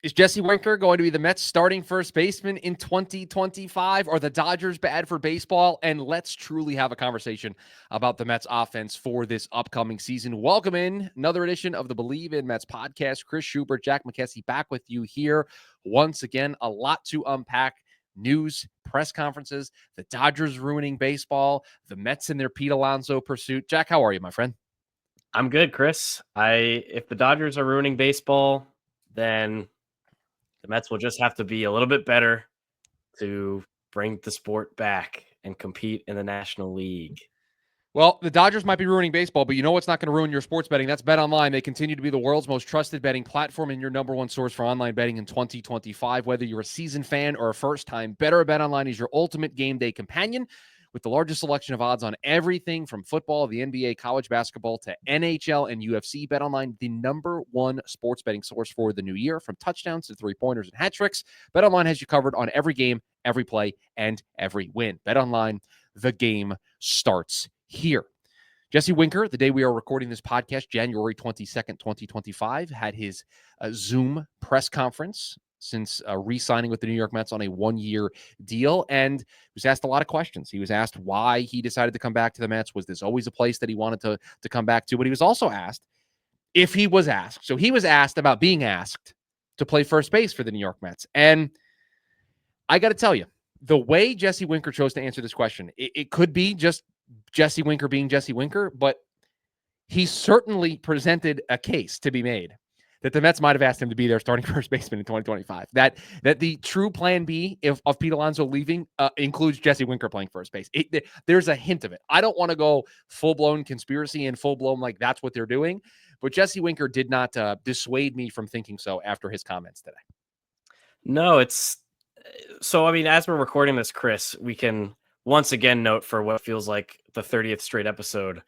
Is Jesse Winker going to be the Mets starting first baseman in 2025? Are the Dodgers bad for baseball? And let's truly have a conversation about the Mets offense for this upcoming season. Welcome in another edition of the Bleav in Mets podcast. Chris Schubert, Jack McKessie back with you here once again. A lot to unpack. News, press conferences, the Dodgers ruining baseball, the Mets in their Pete Alonso pursuit. Jack, how are you, my friend? I'm good, Chris. If the Dodgers are ruining baseball, then the Mets will just have to be a little bit better to bring the sport back and compete in the National League. Well, the Dodgers might be ruining baseball, but you know what's not going to ruin your sports betting? That's BetOnline. They continue to be the world's most trusted betting platform and your number one source for online betting in 2025. Whether you're a seasoned fan or a first-time bettor, BetOnline is your ultimate game day companion with the largest selection of odds on everything from football, the NBA, college basketball, to NHL and UFC. BetOnline, the number one sports betting source for the new year, from touchdowns to three-pointers and hat tricks. BetOnline has you covered on every game, every play, and every win. BetOnline, the game starts here. Jesse Winker, the day we are recording this podcast, January 22nd, 2025, had his Zoom press conference since re-signing with the New York Mets on a one-year deal, and was asked a lot of questions. He was asked why he decided to come back to the Mets. Was this always a place that he wanted to come back to? But he was also asked if he was asked. So he was asked about being asked to play first base for the New York Mets. And I got to tell you, the way Jesse Winker chose to answer this question, it could be just Jesse Winker being Jesse Winker, but he certainly presented a case to be made that the Mets might have asked him to be their starting first baseman in 2025. That the true plan B of Pete Alonso leaving includes Jesse Winker playing first base. There's a hint of it. I don't want to go full-blown conspiracy and full-blown like that's what they're doing, but Jesse Winker did not dissuade me from thinking so after his comments today. No, as we're recording this, Chris, we can once again note for what feels like the 30th straight episode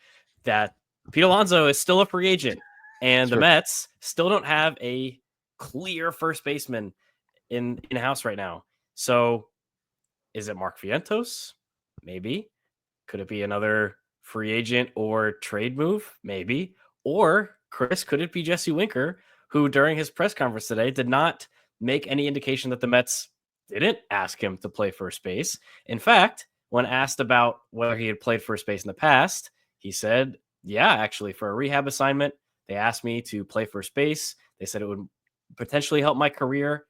that Pete Alonso is still a free agent, and the Mets still don't have a clear first baseman in-house right now. So is it Mark Vientos? Maybe. Could it be another free agent or trade move? Maybe. Or, Chris, could it be Jesse Winker, who during his press conference today did not make any indication that the Mets didn't ask him to play first base? In fact, when asked about whether he had played first base in the past, he said, yeah, actually, for a rehab assignment, they asked me to play first base. They said it would potentially help my career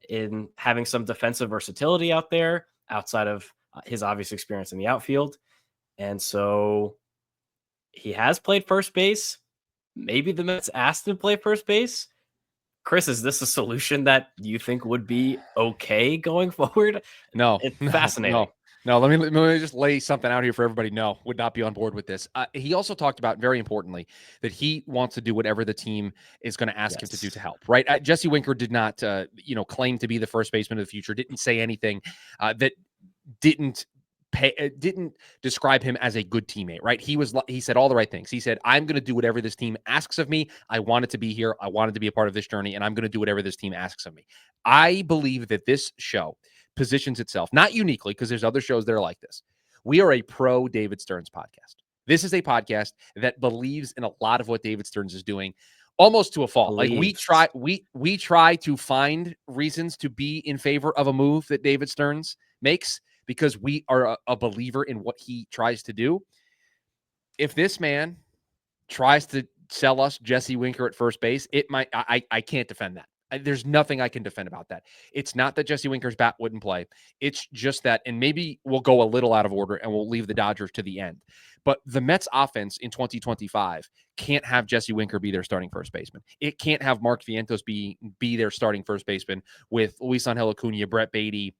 in having some defensive versatility out there outside of his obvious experience in the outfield. And so he has played first base. Maybe the Mets asked him to play first base. Chris, is this a solution that you think would be okay going forward? No, it's fascinating. No, let me just lay something out here for everybody. No, would not be on board with this. He also talked about, very importantly, that he wants to do whatever the team is going to ask him to do to help, right? Jesse Winker did not, claim to be the first baseman of the future, didn't say anything that didn't describe him as a good teammate, right? He said all the right things. He said, I'm going to do whatever this team asks of me. I wanted to be here. I wanted to be a part of this journey, and I'm going to do whatever this team asks of me. I Bleav that this show positions itself, not uniquely, because there's other shows that are like this. We are a pro David Stearns podcast. This is a podcast that believes in a lot of what David Stearns is doing, almost to a fault. Like we try to find reasons to be in favor of a move that David Stearns makes because we are a believer in what he tries to do. If this man tries to sell us Jesse Winker at first base, I can't defend that. There's nothing I can defend about that. It's not that Jesse Winker's bat wouldn't play. It's just that, and maybe we'll go a little out of order and we'll leave the Dodgers to the end. But the Mets offense in 2025 can't have Jesse Winker be their starting first baseman. It can't have Mark Vientos be their starting first baseman with Luis Angel Acuna, Brett Beatty,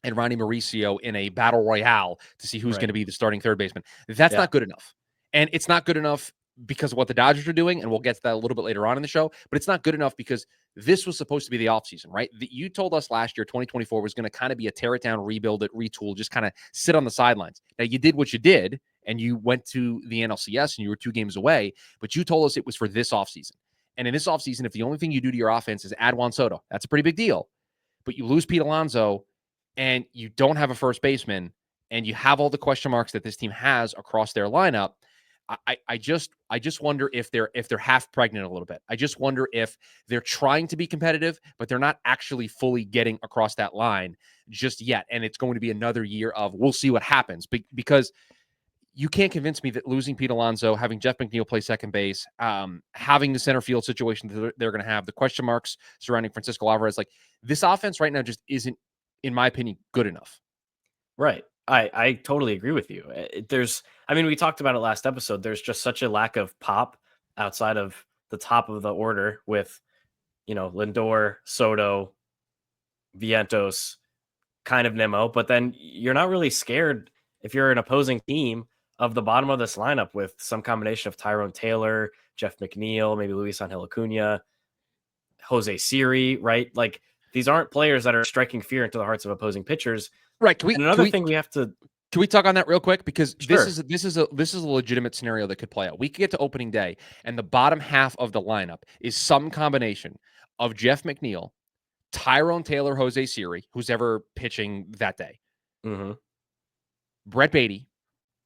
and Ronnie Mauricio in a battle royale to see who's going to be the starting third baseman. That's not good enough. And it's not good enough because of what the Dodgers are doing, and we'll get to that a little bit later on in the show, but it's not good enough because this was supposed to be the offseason, right? You told us last year, 2024 was going to kind of be a tear it down, rebuild it, retool, just kind of sit on the sidelines. Now, you did what you did, and you went to the NLCS, and you were 2 games away, but you told us it was for this offseason. And in this offseason, if the only thing you do to your offense is add Juan Soto, that's a pretty big deal. But you lose Pete Alonso, and you don't have a first baseman, and you have all the question marks that this team has across their lineup, I just wonder if they're half pregnant a little bit. I just wonder if they're trying to be competitive, but they're not actually fully getting across that line just yet. And it's going to be another year of we'll see what happens because you can't convince me that losing Pete Alonso, having Jeff McNeil play second base, having the center field situation that they're going to have, the question marks surrounding Francisco Alvarez, like this offense right now just isn't, in my opinion, good enough. Right. I totally agree with you. We talked about it last episode. There's just such a lack of pop outside of the top of the order with, Lindor, Soto, Vientos, kind of Nimmo. But then you're not really scared if you're an opposing team of the bottom of this lineup with some combination of Tyrone Taylor, Jeff McNeil, maybe Luis Angel Acuna, Jose Siri, right? Like these aren't players that are striking fear into the hearts of opposing pitchers. Right. Thing we have to. Can we talk on that real quick? Because Sure. this is a legitimate scenario that could play out. We could get to opening day, and the bottom half of the lineup is some combination of Jeff McNeil, Tyrone Taylor, Jose Siri, who's ever pitching that day, Brett Baty,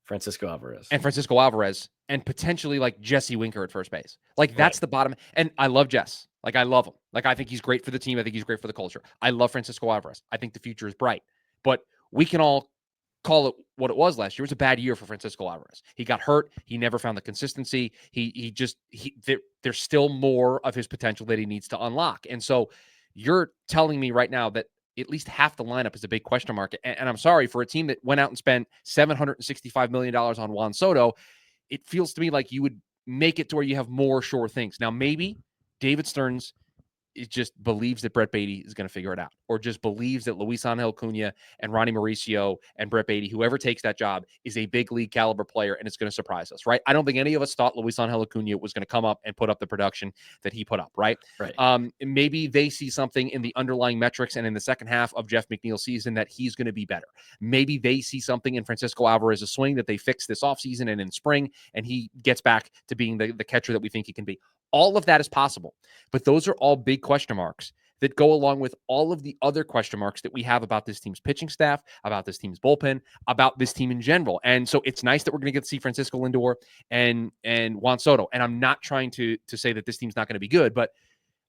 Francisco Alvarez, and potentially like Jesse Winker at first base. Like that's the bottom. And I love Jess. Like I love him. Like I think he's great for the team. I think he's great for the culture. I love Francisco Alvarez. I think the future is bright. But we can all call it what it was last year. It was a bad year for Francisco Alvarez. He got hurt. He never found the consistency. There's still more of his potential that he needs to unlock. And so you're telling me right now that at least half the lineup is a big question mark. And I'm sorry, for a team that went out and spent $765 million on Juan Soto, it feels to me like you would make it to where you have more sure things. Now, maybe David Stearns just believes that Brett Baty is going to figure it out, or just believes that Luis Angel Acuna and Ronnie Mauricio and Brett Baty, whoever takes that job, is a big league caliber player and it's going to surprise us, right? I don't think any of us thought Luis Angel Acuna was going to come up and put up the production that he put up, right? Maybe they see something in the underlying metrics and in the second half of Jeff McNeil's season that he's going to be better. Maybe they see something in Francisco Alvarez's swing that they fix this offseason and in spring, and he gets back to being the catcher that we think he can be. All of that is possible, but those are all big question marks that go along with all of the other question marks that we have about this team's pitching staff, about this team's bullpen, about this team in general. And so it's nice that we're going to get to see Francisco Lindor and Juan Soto. And I'm not trying to say that this team's not going to be good, but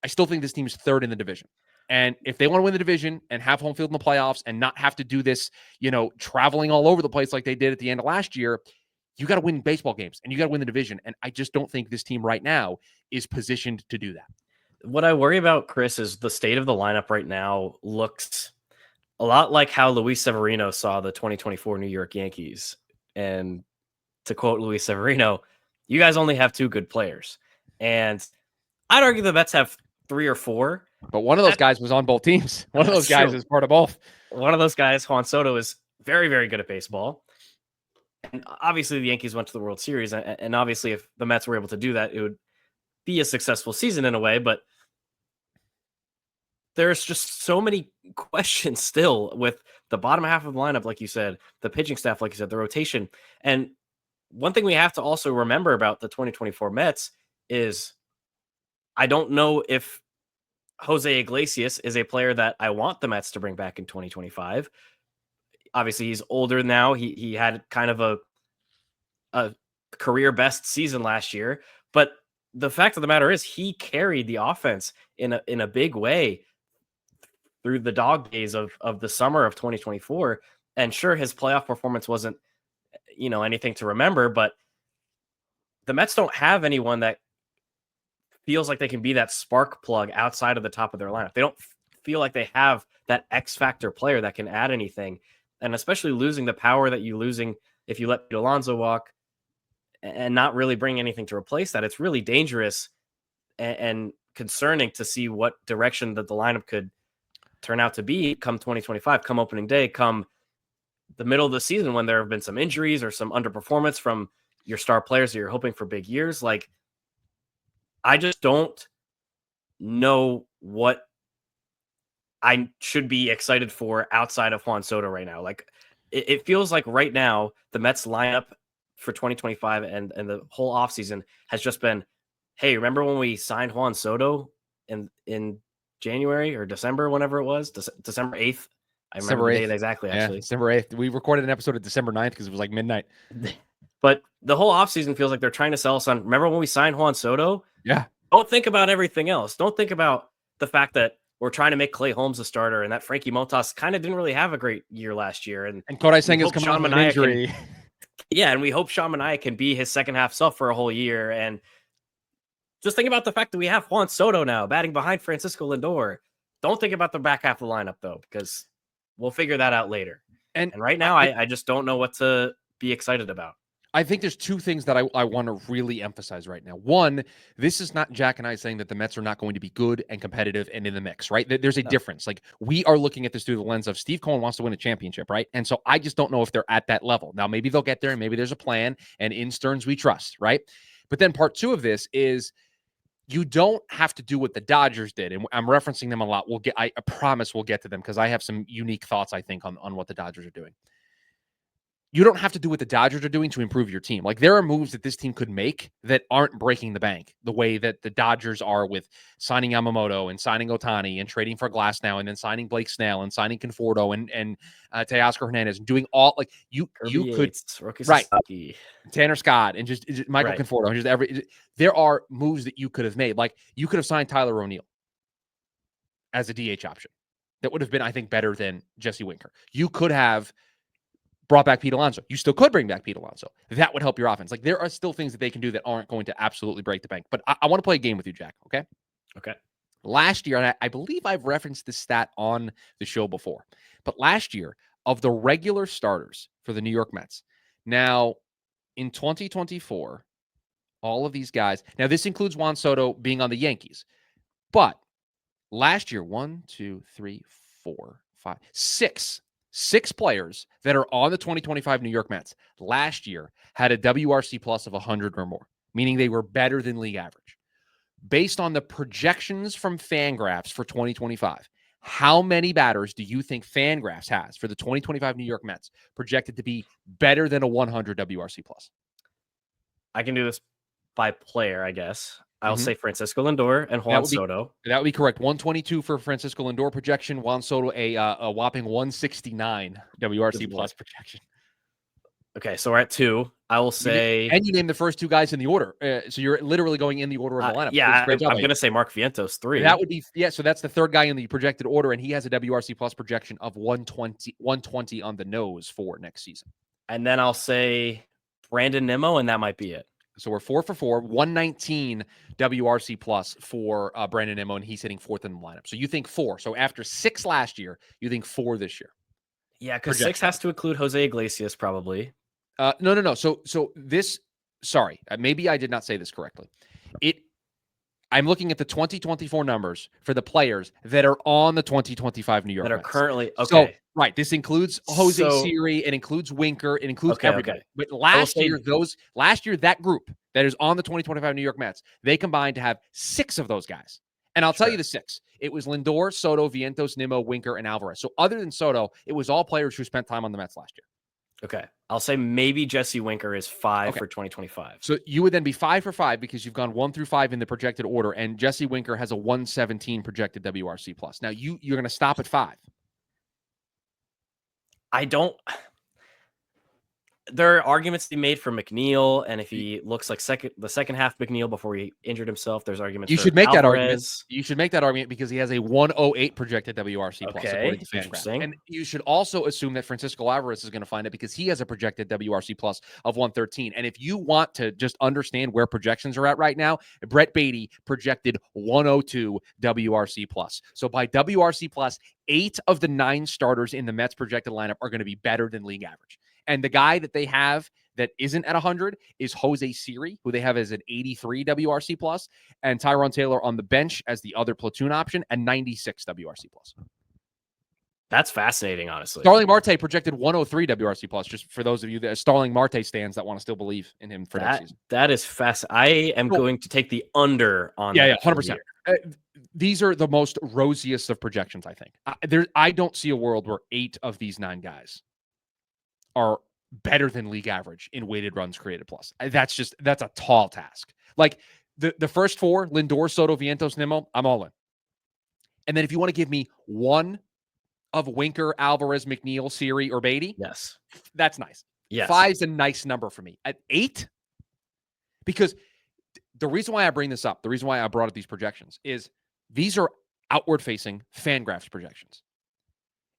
I still think this team's third in the division. And if they want to win the division and have home field in the playoffs and not have to do this, traveling all over the place like they did at the end of last year, you got to win baseball games and you got to win the division. And I just don't think this team right now is positioned to do that. What I worry about, Chris, is the state of the lineup right now looks a lot like how Luis Severino saw the 2024 New York Yankees. And to quote Luis Severino, you guys only have two good players. And I'd argue the Mets have three or four. But one of those guys was on both teams. One of those guys is part of both. One of those guys, Juan Soto, is very, very good at baseball. And obviously the Yankees went to the World Series. And obviously if the Mets were able to do that, it would be a successful season in a way. But there's just so many questions still with the bottom half of the lineup, like you said, the pitching staff, like you said, the rotation. And one thing we have to also remember about the 2024 Mets is I don't know if Jose Iglesias is a player that I want the Mets to bring back in 2025. Obviously, he's older now. He had kind of a career best season last year. But the fact of the matter is he carried the offense in a big way through the dog days of the summer of 2024. And sure, his playoff performance wasn't, anything to remember, but the Mets don't have anyone that feels like they can be that spark plug outside of the top of their lineup. They don't feel like they have that X factor player that can add anything. And especially losing the power that you're losing if you let Pete Alonso walk and not really bring anything to replace that, it's really dangerous and concerning to see what direction that the lineup could turn out to be come 2025, come opening day, come the middle of the season when there have been some injuries or some underperformance from your star players that you're hoping for big years. Like, I just don't know what I should be excited for outside of Juan Soto right now. Like, it feels like right now the Mets lineup for 2025 and the whole offseason has just been, hey, remember when we signed Juan Soto in January or December, whenever it was, December 8th. I remember the date exactly, actually. Yeah, December 8th. We recorded an episode of December 9th because it was like midnight. But the whole offseason feels like they're trying to sell us on. Remember when we signed Juan Soto? Yeah. Don't think about everything else. Don't think about the fact that we're trying to make Clay Holmes a starter and that Frankie Montas kind of didn't really have a great year last year. And Kodai Senga's coming off of an injury. And we hope Sean Manaea can be his second half self for a whole year. And just think about the fact that we have Juan Soto now batting behind Francisco Lindor. Don't think about the back half of the lineup, though, because we'll figure that out later. And right now, I just don't know what to be excited about. I think there's two things that I want to really emphasize right now. One, this is not Jack and I saying that the Mets are not going to be good and competitive and in the mix, right? There's a difference. Like, we are looking at this through the lens of Steve Cohen wants to win a championship, right? And so I just don't know if they're at that level. Now, maybe they'll get there and maybe there's a plan, and in Stearns we trust, right? But then part two of this is you don't have to do what the Dodgers did. And I'm referencing them a lot. I promise we'll get to them because I have some unique thoughts, I think, on what the Dodgers are doing. You don't have to do what the Dodgers are doing to improve your team. Like, there are moves that this team could make that aren't breaking the bank the way that the Dodgers are with signing Yamamoto and signing Ohtani and trading for Glasnow and then signing Blake Snell and signing Conforto and Teoscar Hernandez and doing all, like, you could, right, Tanner Scott and just Michael Conforto and just there are moves that you could have made. Like, you could have signed Tyler O'Neill as a DH option. That would have been, I think, better than Jesse Winker. You could have brought back Pete Alonso. You still could bring back Pete Alonso. That would help your offense. Like, there are still things that they can do that aren't going to absolutely break the bank. But I want to play a game with you, Jack, okay? Okay. Last year, and I believe I've referenced this stat on the show before, but last year, of the regular starters for the New York Mets, now in 2024, all of these guys, now this includes Juan Soto being on the Yankees, but last year, 6 players that are on the 2025 New York Mets last year had a WRC plus of 100 or more, meaning they were better than league average. Based on the projections from Fangraphs for 2025, how many batters do you think Fangraphs has for the 2025 New York Mets projected to be better than a 100 WRC plus? I can do this by player, I guess. I'll say Francisco Lindor and Juan Soto. That would be correct. 122 for Francisco Lindor projection. Juan Soto, a whopping 169 WRC plus projection. Okay, so we're at 2. I will say... And you named the first 2 guys in the order. So you're literally going in the order of the lineup. Yeah, I'm going to say Mark Vientos, 3. That would be... Yeah, so that's the third guy in the projected order, and he has a WRC plus projection of 120 on the nose for next season. And then I'll say Brandon Nimmo, and that might be it. So we're 4 for 4, 119 WRC plus for Brandon Nimmo, and he's hitting 4th in the lineup. So you think 4. So after 6 last year, you think 4 this year. Yeah, because 6 has to include Jose Iglesias, probably. No. So this, sorry, maybe I did not say this correctly. I'm looking at the 2024 numbers for the players that are on the 2025 New York Mets. That are currently, okay. So, right, this includes Jose Siri, it includes Winker, it includes everybody. Okay. But last year, that group that is on the 2025 New York Mets, they combined to have 6 of those guys. And I'll tell you the 6. It was Lindor, Soto, Vientos, Nimmo, Winker, and Alvarez. So other than Soto, it was all players who spent time on the Mets last year. Okay. I'll say maybe Jesse Winker is 5 for 2025. So you would then be 5 for 5 because you've gone 1 through 5 in the projected order, and Jesse Winker has a 117 projected WRC plus. Now you're going to stop at 5. There are arguments to be made for McNeil, and if he looks like the second half McNeil before he injured himself, there's arguments. You should make that argument. You should make that argument because he has a 108 projected WRC plus according to Fangraphs. And you should also assume that Francisco Alvarez is going to find it because he has a projected WRC plus of 113. And if you want to just understand where projections are at right now, Brett Beatty projected 102 WRC plus. So by WRC plus, 8 of the 9 starters in the Mets projected lineup are going to be better than league average. And the guy that they have that isn't at 100 is Jose Siri, who they have as an 83 WRC plus, and Tyrone Taylor on the bench as the other platoon option and 96 WRC plus. That's fascinating, honestly. Starling Marte projected 103 WRC plus, just for those of you that Starling Marte stands that want to still Bleav in him for next season. That is fast. I am going to take the under on that. Yeah, 100%. These are the most rosiest of projections, I think. I don't see a world where 8 of these 9 guys are better than league average in weighted runs created plus. That's a tall task. Like the first 4, Lindor, Soto, Vientos, Nimmo, I'm all in. And then if you want to give me one of Winker, Alvarez, McNeil, Siri, or Beatty, yes, that's nice. Yes. 5's a nice number for me. At 8, because the reason why I bring this up, the reason why I brought up these projections is these are outward-facing Fangraphs projections.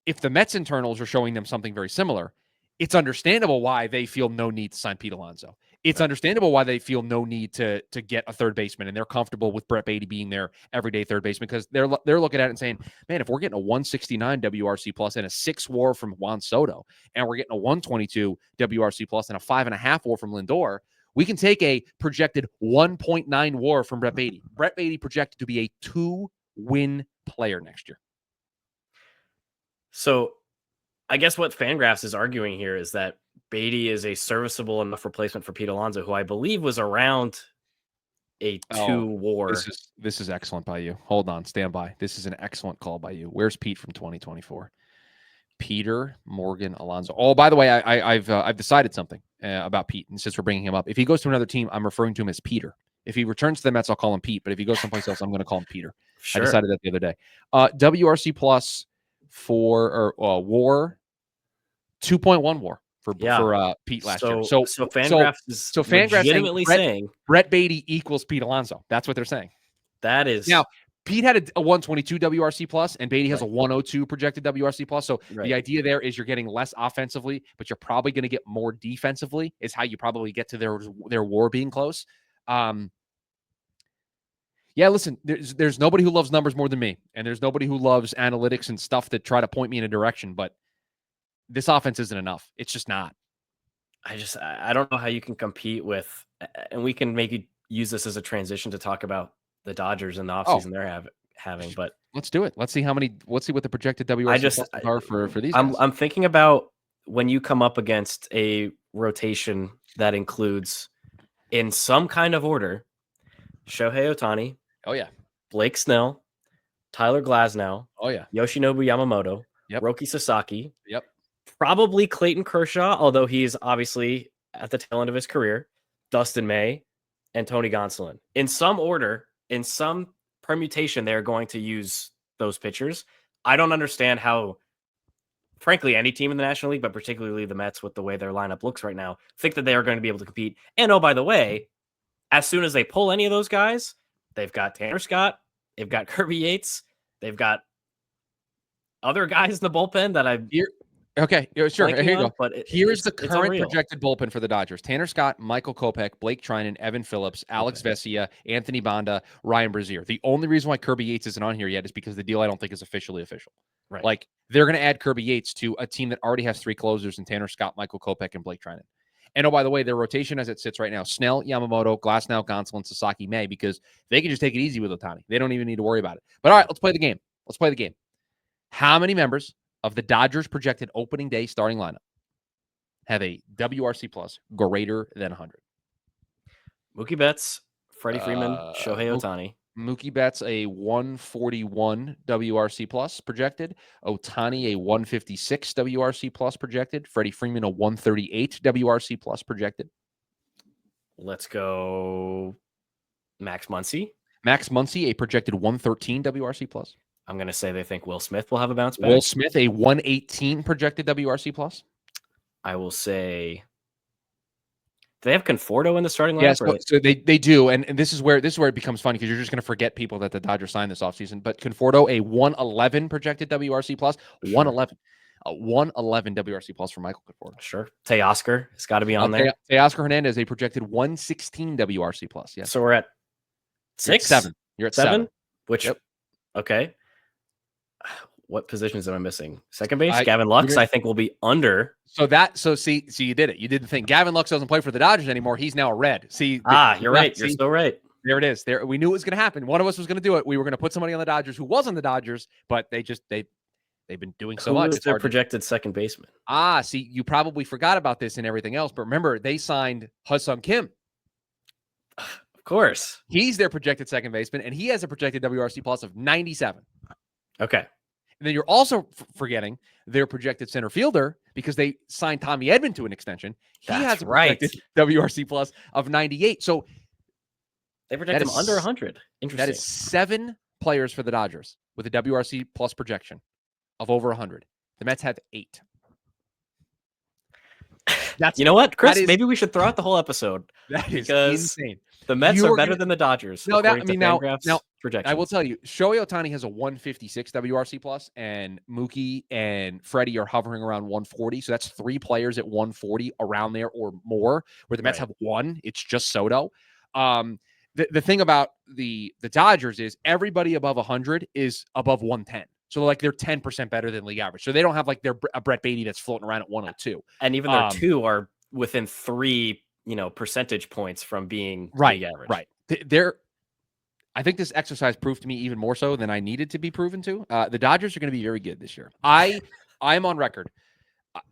If the Mets internals are showing them something very similar, it's understandable why they feel no need to sign Pete Alonso. It's understandable why they feel no need to get a third baseman, and they're comfortable with Brett Beatty being their everyday third baseman because they're looking at it and saying, man, if we're getting a 169 WRC plus and a 6 WAR from Juan Soto, and we're getting a 122 WRC plus and a 5.5 WAR from Lindor, we can take a projected 1.9 WAR from Brett Beatty. Brett Beatty projected to be a 2-win player next year. So I guess what Fangraphs is arguing here is that Beatty is a serviceable enough replacement for Pete Alonso, who I Bleav was around a 2 WAR. This is excellent by you. Hold on, stand by. This is an excellent call by you. Where's Pete from 2024? Peter Morgan Alonso. Oh, by the way, I've decided something about Pete, and since we're bringing him up, if he goes to another team, I'm referring to him as Peter. If he returns to the Mets, I'll call him Pete. But if he goes someplace else, I'm going to call him Peter. Sure. I decided that the other day. WRC plus for WAR, 2.1 WAR for Pete last year. So Fangraphs is legitimately saying Brett Beatty equals Pete Alonso. That's what they're saying. That is now. Pete had a 122 WRC plus, and Beatty has a 102 projected WRC plus. So the idea there is you're getting less offensively, but you're probably going to get more defensively. Is how you probably get to their WAR being close. Yeah, listen, there's nobody who loves numbers more than me, and there's nobody who loves analytics and stuff that try to point me in a direction. But this offense isn't enough. It's just not. I don't know how you can compete with, and we can maybe use this as a transition to talk about the Dodgers and the offseason they're having, but let's do it. Let's see what the projected WRC are for these guys. I'm thinking about when you come up against a rotation that includes, in some kind of order, Shohei Ohtani. Oh yeah. Blake Snell, Tyler Glasnow. Oh yeah. Yoshinobu Yamamoto. Yep. Roki Sasaki. Yep. Probably Clayton Kershaw, although he's obviously at the tail end of his career. Dustin May and Tony Gonsolin. In some order, in some permutation, they're going to use those pitchers. I don't understand how, frankly, any team in the National League, but particularly the Mets with the way their lineup looks right now, think that they are going to be able to compete. And oh, by the way, as soon as they pull any of those guys, they've got Tanner Scott, they've got Kirby Yates, they've got other guys in the bullpen that Okay, sure. Here you go. But here's the current projected bullpen for the Dodgers: Tanner Scott, Michael Kopech, Blake Trinan, Evan Phillips, Alex Vesia, Anthony Banda, Ryan Brazier. The only reason why Kirby Yates isn't on here yet is because the deal I don't think is officially official. Right. Like they're going to add Kirby Yates to a team that already has 3 closers in Tanner Scott, Michael Kopech, and Blake Trinan. And oh, by the way, their rotation as it sits right now: Snell, Yamamoto, Glasnow, Gonsolin, Sasaki, May, because they can just take it easy with Ohtani. They don't even need to worry about it. But all right, let's play the game. How many members of the Dodgers projected opening day starting lineup have a WRC plus greater than 100? Mookie Betts, Freddie Freeman, Shohei Ohtani. Mookie Betts a 141 WRC plus projected. Ohtani a 156 WRC plus projected. Freddie Freeman a 138 WRC plus projected. Let's go Max Muncy. Max Muncy a projected 113 WRC plus. I'm going to say they think Will Smith will have a bounce back. Will Smith, a 118 projected WRC plus. I will say, do they have Conforto in the starting lineup? Yes, so they do, and this is where it becomes funny because you're just going to forget people that the Dodgers signed this offseason. But Conforto, a 111 projected WRC plus, 111, a 111 WRC plus for Michael Conforto. Sure. Teoscar has got to be on there. Teoscar Hernandez, a projected 116 WRC plus. Yes. So we're at 6, 7. You're at 7. Which, okay. What positions am I missing? Second base, Gavin Lux, I think will be under. So see, you did it. You did the thing. Gavin Lux doesn't play for the Dodgers anymore. He's now a Red. See, you're right. You're still right. There it is. There, we knew it was going to happen. One of us was going to do it. We were going to put somebody on the Dodgers who was on the Dodgers, but they've been doing so much. Who is their projected second baseman? See, you probably forgot about this and everything else, but remember they signed Ha-Seong Kim. Of course, he's their projected second baseman, and he has a projected WRC plus of 97. Okay. And then you're also forgetting their projected center fielder because they signed Tommy Edman to an extension. He has a projected WRC plus of 98. So they project him under 100. Interesting. That is 7 players for the Dodgers with a WRC plus projection of over 100. The Mets have 8. That's You know what, Chris? that is Maybe we should throw out the whole episode that is because insane. the Mets You are are better gonna than the Dodgers, no that I according to mean now Fangraphs I will projections. tell you, Shohei Ohtani has a 156 WRC plus, and Mookie and Freddie are hovering around 140. So that's 3 players at 140 around there or more. Where the Mets Right. have 1, it's just Soto. The thing about the Dodgers is everybody above 100 is above 110. So like they're 10% better than league average. So they don't have like their a Brett Beatty that's floating around at 102. And even their 2 are within 3, percentage points from being Right, league average. right. I think this exercise proved to me even more so than I needed to be proven to. The Dodgers are going to be very good this year. I'm on record.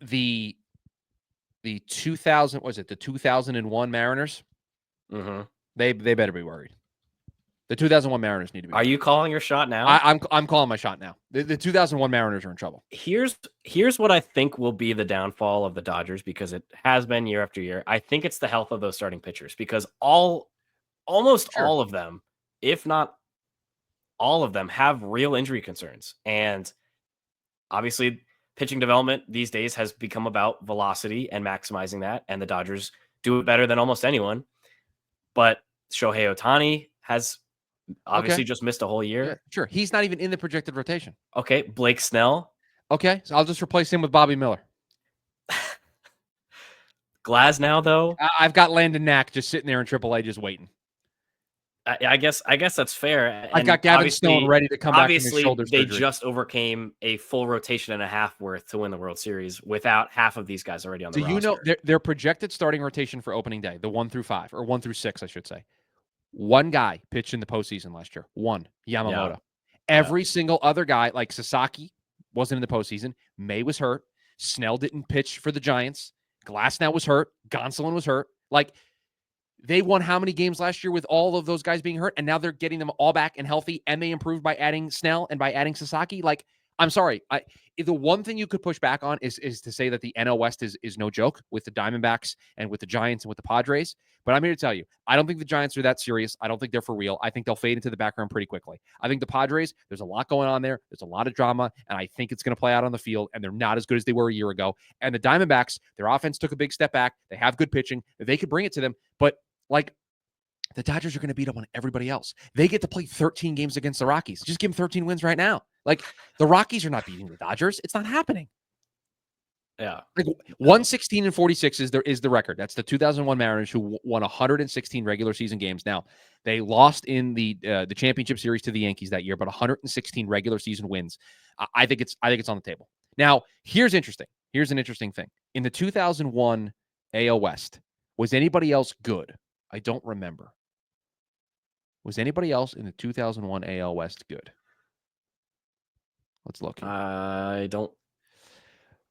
The 2001 Mariners. Mm-hmm. They better be worried. The 2001 Mariners need to be. Are you calling your shot now? I'm calling my shot now. The 2001 Mariners are in trouble. Here's what I think will be the downfall of the Dodgers, because it has been year after year. I think it's the health of those starting pitchers, because almost all of them, if not all of them, have real injury concerns. And obviously, pitching development these days has become about velocity and maximizing that. And the Dodgers do it better than almost anyone. But Shohei Ohtani has obviously just missed a whole year. Yeah, sure. He's not even in the projected rotation. Okay. Blake Snell. Okay. So I'll just replace him with Bobby Miller. Glasnow, though. I've got Landon Knack just sitting there in AAA just waiting. I guess that's fair. I've got Gavin Stone ready to come back from his shoulder surgery. They just overcame a full rotation and a half worth to win the World Series without half of these guys already on the roster. Do you know their projected starting rotation for opening day, the 1 through 5, or 1 through 6, I should say? One guy pitched in the postseason last year. One, Yamamoto. Yeah. Every single other guy, like Sasaki, wasn't in the postseason. May was hurt. Snell didn't pitch for the Giants. Glasnow was hurt. Gonsolin was hurt. Like, they won how many games last year with all of those guys being hurt, and now they're getting them all back and healthy, and they improved by adding Snell and by adding Sasaki? Like, I'm sorry. The one thing you could push back on is to say that the NL West is no joke with the Diamondbacks and with the Giants and with the Padres. But I'm here to tell you, I don't think the Giants are that serious. I don't think they're for real. I think they'll fade into the background pretty quickly. I think the Padres, there's a lot going on there. There's a lot of drama, and I think it's going to play out on the field, and they're not as good as they were a year ago. And the Diamondbacks, their offense took a big step back. They have good pitching. They could bring it to them. But, like, the Dodgers are going to beat up on everybody else. They get to play 13 games against the Rockies. Just give them 13 wins right now. Like, the Rockies are not beating the Dodgers. It's not happening. Yeah. Like, 116-46 is the record. That's the 2001 Mariners, who won 116 regular season games. Now, they lost in the championship series to the Yankees that year, but 116 regular season wins. I think it's on the table. Now, here's interesting. Here's an interesting thing. In the 2001 AL West, was anybody else good? I don't remember. Was anybody else in the 2001 AL West good? Let's look here.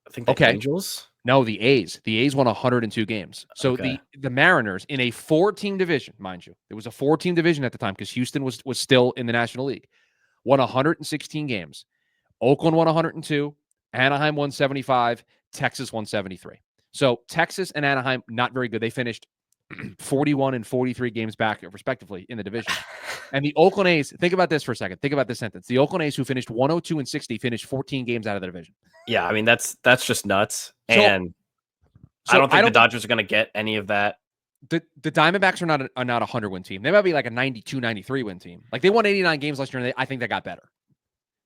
I think the Angels? No, the A's. The A's won 102 games. So the Mariners, in a 4-team division, mind you, it was a 4-team division at the time because Houston was still in the National League, won 116 games. Oakland won 102. Anaheim won 75. Texas won 73. So Texas and Anaheim, not very good. They finished 41 and 43 games back, respectively, in the division. And the Oakland A's, think about this for a second. Think about this sentence. The Oakland A's, who finished 102 and 60, finished 14 games out of the division. Yeah, I mean, that's just nuts. And I don't think the Dodgers are going to get any of that. The Diamondbacks are not a 100-win team. They might be like a 92, 93-win team. Like, they won 89 games last year, and I think they got better.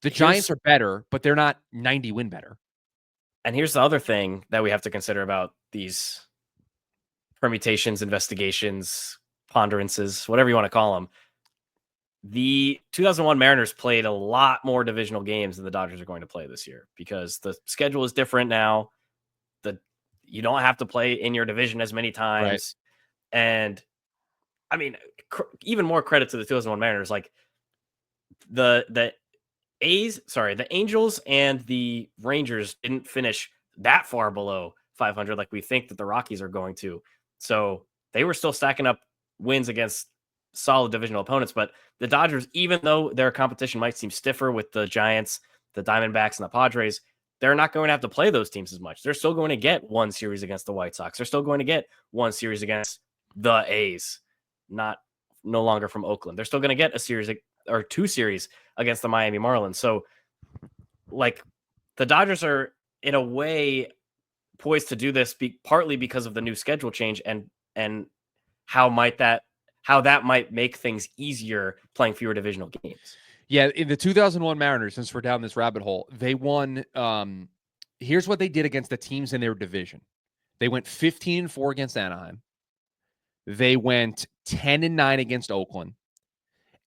The Giants are better, but they're not 90-win better. And here's the other thing that we have to consider about these permutations, investigations, ponderances, whatever you want to call them. The 2001 Mariners played a lot more divisional games than the Dodgers are going to play this year because the schedule is different now. You don't have to play in your division as many times. Right. And I mean, even more credit to the 2001 Mariners. Like the Angels and the Rangers didn't finish that far below 500 like we think that the Rockies are going to. So they were still stacking up wins against solid divisional opponents. But the Dodgers, even though their competition might seem stiffer with the Giants, the Diamondbacks, and the Padres, they're not going to have to play those teams as much. They're still going to get one series against the White Sox. They're still going to get one series against the A's, no longer from Oakland. They're still going to get a series or 2 series against the Miami Marlins. So, like, the Dodgers are, in a way, poised to do this partly because of the new schedule change and how that might make things easier playing fewer divisional games. Yeah, in the 2001 Mariners, since we're down this rabbit hole, they won. Here's what they did against the teams in their division. They went 15-4 against Anaheim. They went 10-9 against Oakland,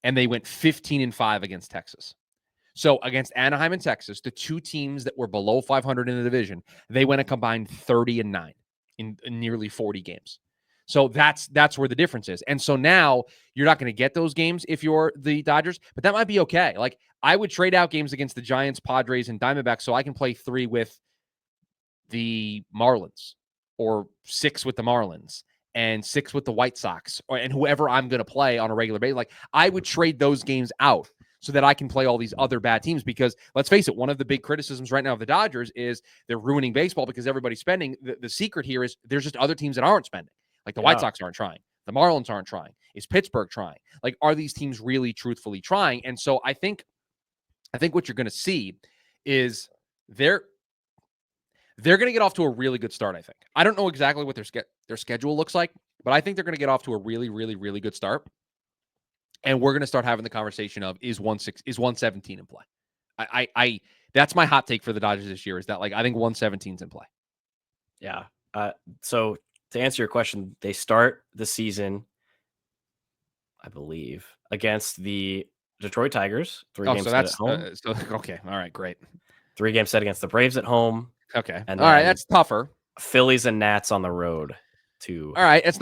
and they went 15-5 against Texas. So against Anaheim and Texas, the two teams that were below 500 in the division, they went a combined 30-9 in nearly 40 games. So that's where the difference is. And so now you're not going to get those games if you're the Dodgers, but that might be okay. Like, I would trade out games against the Giants, Padres, and Diamondbacks so I can play 3 with the Marlins or 6 with the Marlins and 6 with the White Sox and whoever I'm going to play on a regular basis. Like, I would trade those games out so that I can play all these other bad teams, because let's face it, one of the big criticisms right now of the Dodgers is they're ruining baseball because everybody's spending. The secret here is there's just other teams that aren't spending. Like the White Sox aren't trying. The Marlins aren't trying. Is Pittsburgh trying? Like, are these teams really truthfully trying? And so I think what you're going to see is they're going to get off to a really good start, I think. I don't know exactly what their schedule looks like, but I think they're going to get off to a really, really, really good start. And we're going to start having the conversation of, is 117 in play? I that's my hot take for the Dodgers this year, is that, like, I think 117's in play. Yeah. So to answer your question, they start the season, I believe, against the Detroit Tigers. 3 games set at home. Okay. All right. Great. 3 games set against the Braves at home. Okay. And all right. That's tougher. Phillies and Nats on the road too. All right. It's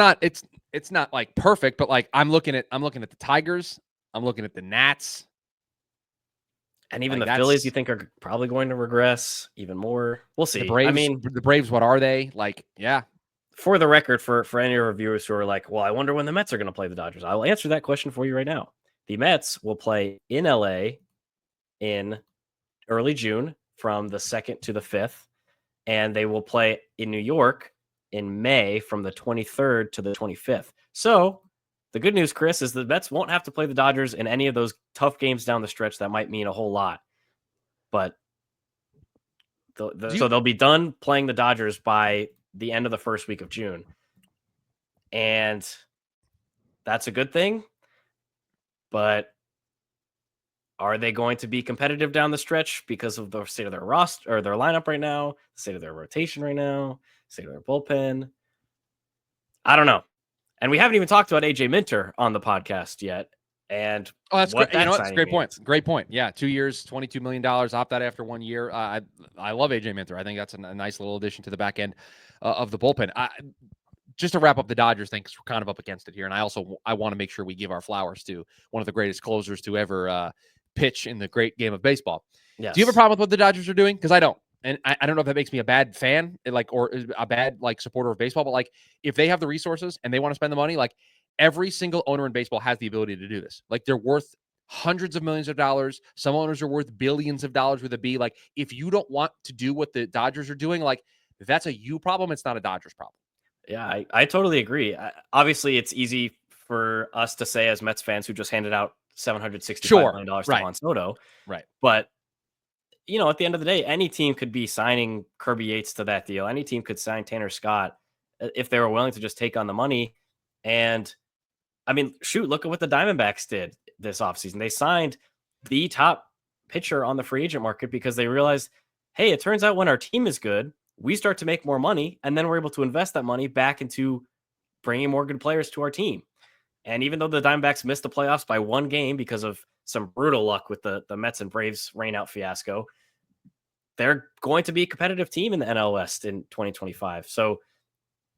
not like perfect, but like I'm looking at the Tigers. I'm looking at the Nats. And even the Phillies, you think, are probably going to regress even more. We'll see. The Braves, what are they? Like, yeah. For the record, for any of our viewers who are like, well, I wonder when the Mets are going to play the Dodgers, I'll answer that question for you right now. The Mets will play in LA in early June from the 2nd to the 5th, and they will play in New York in May from the 23rd to the 25th. So the good news, Chris, is the Mets won't have to play the Dodgers in any of those tough games down the stretch. That might mean a whole lot, but so they'll be done playing the Dodgers by the end of the first week of June. And that's a good thing. But are they going to be competitive down the stretch because of the state of their roster or their lineup right now, the state of their rotation right now, the state of their bullpen? I don't know. And we haven't even talked about AJ Minter on the podcast yet. And that's great. That's a great point. Great point. Yeah. 2 years, $22 million, opt out after 1 year. I love AJ Minter. I think that's a nice little addition to the back end of the bullpen. Just to wrap up the Dodgers thing, because we're kind of up against it here. And I want to make sure we give our flowers to one of the greatest closers to ever pitch in the great game of baseball. Yes. Do you have a problem with what the Dodgers are doing? Because I don't. And I don't know if that makes me a bad fan, or a bad supporter of baseball, but if they have the resources and they want to spend the money, every single owner in baseball has the ability to do this. They're worth hundreds of millions of dollars. Some owners are worth billions of dollars with a B. If you don't want to do what the Dodgers are doing, that's a you problem. It's not a Dodgers problem. Yeah, I totally agree. Obviously, it's easy for us to say as Mets fans who just handed out $765 million to Juan Soto. Right. But at the end of the day, any team could be signing Kirby Yates to that deal. Any team could sign Tanner Scott if they were willing to just take on the money. And I mean, shoot, look at what the Diamondbacks did this offseason. They signed the top pitcher on the free agent market because they realized, hey, it turns out when our team is good, we start to make more money, and then we're able to invest that money back into bringing more good players to our team. And even though the Diamondbacks missed the playoffs by 1 game because of some brutal luck with the Mets and Braves rainout fiasco, they're going to be a competitive team in the NL West in 2025. So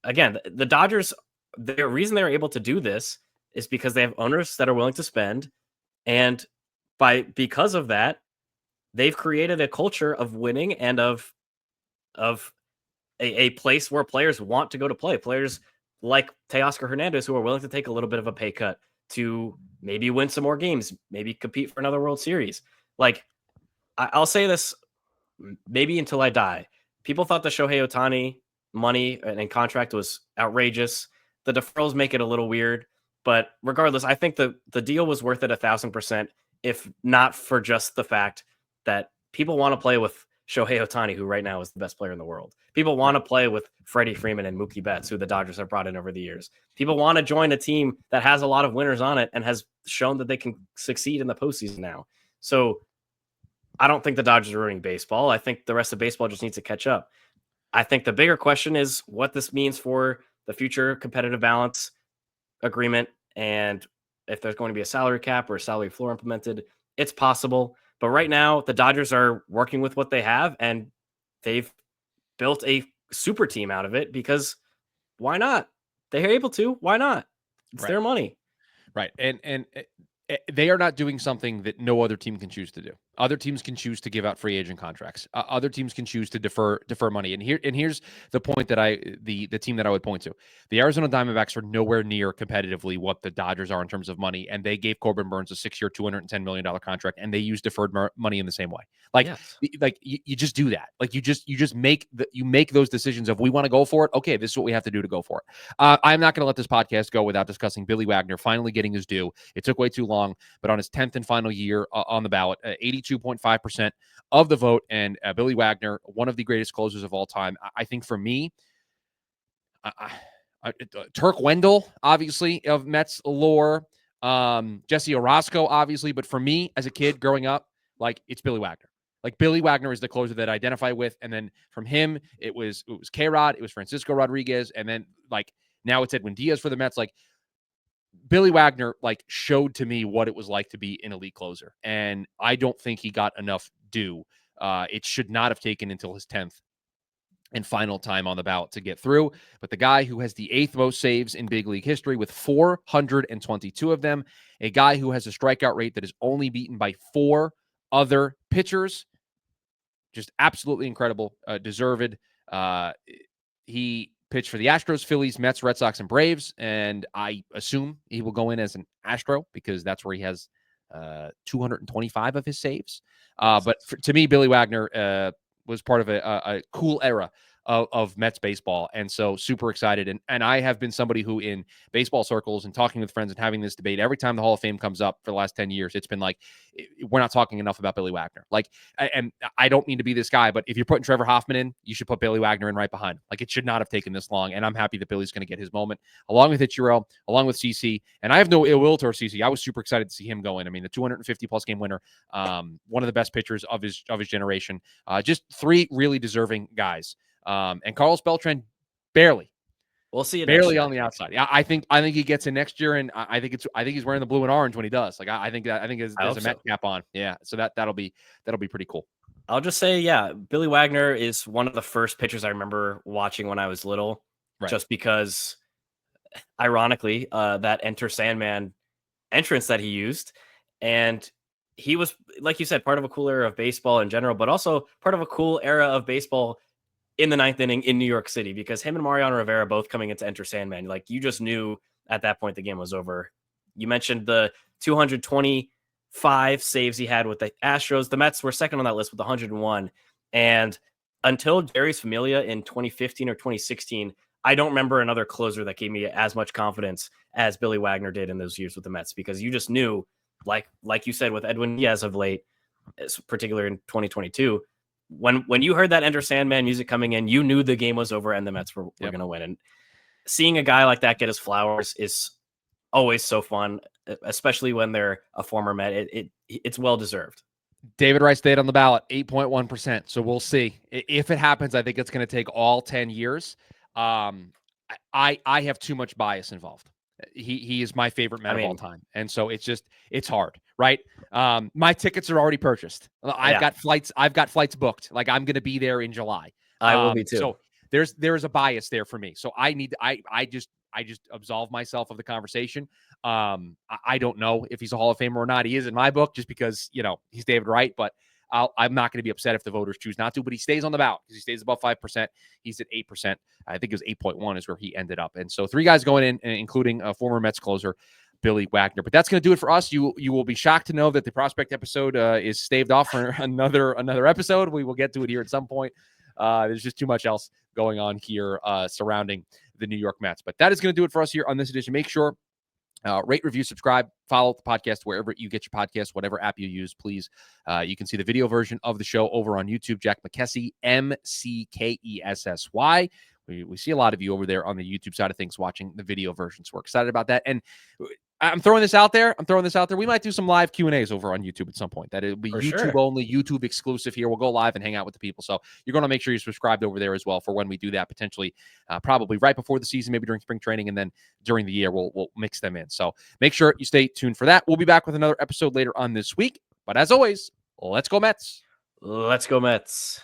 again, the Dodgers, the reason they're able to do this is because they have owners that are willing to spend. And because of that, they've created a culture of winning and of a place where players want to go to play. Players like Teoscar Hernandez, who are willing to take a little bit of a pay cut to maybe win some more games, maybe compete for another World Series. I'll say this maybe until I die. People thought the Shohei Ohtani money and contract was outrageous. The deferrals make it a little weird, but regardless, I think the deal was worth it 1,000%, if not for just the fact that people want to play with Shohei Ohtani, who right now is the best player in the world. People want to play with Freddie Freeman and Mookie Betts, who the Dodgers have brought in over the years. People want to join a team that has a lot of winners on it and has shown that they can succeed in the postseason now. So I don't think the Dodgers are ruining baseball. I think the rest of baseball just needs to catch up. I think the bigger question is what this means for the future competitive balance agreement, and if there's going to be a salary cap or a salary floor implemented. It's possible. But right now, the Dodgers are working with what they have, and they've built a super team out of it because why not? They're able to. Why not? It's their money. Right. And they are not doing something that no other team can choose to do. Other teams can choose to give out free agent contracts. Other teams can choose to defer money. And here's the point that the team that I would point to. The Arizona Diamondbacks are nowhere near competitively what the Dodgers are in terms of money, and they gave Corbin Burns a 6-year, $210 million contract, and they use deferred money in the same way. Like, yes. like you just do that. Like you just make those decisions of we want to go for it. Okay, this is what we have to do to go for it. I'm not going to let this podcast go without discussing Billy Wagner finally getting his due. It took way too long, but on his 10th and final year on the ballot, 82.5% of the vote, and Billy Wagner, one of the greatest closers of all time. I think for me, Turk Wendell, obviously, of Mets lore, Jesse Orosco, obviously, but for me, as a kid growing up, like, it's Billy Wagner. Like, Billy Wagner is the closer that I identify with, and then from him, it was K-Rod, it was Francisco Rodriguez, and then, like, now it's Edwin Diaz for the Mets. Like, Billy Wagner, like, showed to me what it was like to be an elite closer, and I don't think he got enough due. It should not have taken until his 10th and final time on the ballot to get through. But the guy who has the 8th most saves in big league history with 422 of them, a guy who has a strikeout rate that is only beaten by 4 other pitchers, just absolutely incredible, deserved. He pitched for the Astros, Phillies, Mets, Red Sox, and Braves, and I assume he will go in as an Astro because that's where he has 225 of his saves. But to me, Billy Wagner was part of a cool era of Mets baseball, and so super excited. And I have been somebody who, in baseball circles and talking with friends and having this debate, every time the Hall of Fame comes up for the last 10 years, it's been like, we're not talking enough about Billy Wagner. Like, and I don't mean to be this guy, but if you're putting Trevor Hoffman in, you should put Billy Wagner in right behind. Like, it should not have taken this long, and I'm happy that Billy's going to get his moment, along with Ichiro, along with CC. And I have no ill will towards CC. I was super excited to see him go in. I mean, the 250-plus game winner, one of the best pitchers of his generation. Just 3 really deserving guys. And Carlos Beltran, barely. We'll see it barely on the outside. Yeah, I think he gets in next year, and I think he's wearing the blue and orange when he does. Like, I think there's a Met cap on. Yeah, so that'll be pretty cool. I'll just say, yeah, Billy Wagner is one of the first pitchers I remember watching when I was little, just because, ironically, that Enter Sandman entrance that he used, and he was, like you said, part of a cool era of baseball in general, but also part of a cool era of baseball in the 9th inning in New York City, because him and Mariano Rivera both coming into Enter Sandman, like, you just knew at that point the game was over. You mentioned the 225 saves he had with the Astros. The Mets were second on that list with 101. And until Jerry's Familia in 2015 or 2016, I don't remember another closer that gave me as much confidence as Billy Wagner did in those years with the Mets, because you just knew, like you said, with Edwin Diaz of late, particularly in 2022, when you heard that Enter Sandman music coming in, you knew the game was over and the Mets were going to win. And seeing a guy like that get his flowers is always so fun, especially when they're a former Met. It's well deserved. David Wright stayed on the ballot, 8.1%. So we'll see if it happens. I think it's going to take all 10 years. I have too much bias involved. He is my favorite Met of all time, and so it's hard, right? My tickets are already purchased. I've got flights booked. Like, I'm going to be there in July. I will be too. So there's a bias there for me. So I just absolve myself of the conversation. I don't know if he's a Hall of Famer or not. He is in my book, just because, he's David Wright, but I'm not going to be upset if the voters choose not to, but he stays on the ballot because he stays above 5%. He's at 8%. I think it was 8.1 is where he ended up. And so 3 guys going in, including a former Mets closer, Billy Wagner. But that's going to do it for us. You will be shocked to know that the prospect episode is staved off for another episode. We will get to it here at some point. There's just too much else going on here surrounding the New York Mets. But that is going to do it for us here on this edition. Make sure Rate, review, subscribe, follow the podcast wherever you get your podcast, whatever app you use, please. You can see the video version of the show over on YouTube. Jack McKessy, McKessy. We see a lot of you over there on the YouTube side of things watching the video versions. We're excited about that. And I'm throwing this out there. We might do some live Q&As over on YouTube at some point. That it'll be YouTube only, YouTube exclusive here. We'll go live and hang out with the people. So you're going to make sure you're subscribed over there as well for when we do that, potentially probably right before the season, maybe during spring training, and then during the year, we'll mix them in. So make sure you stay tuned for that. We'll be back with another episode later on this week. But as always, let's go Mets. Let's go Mets.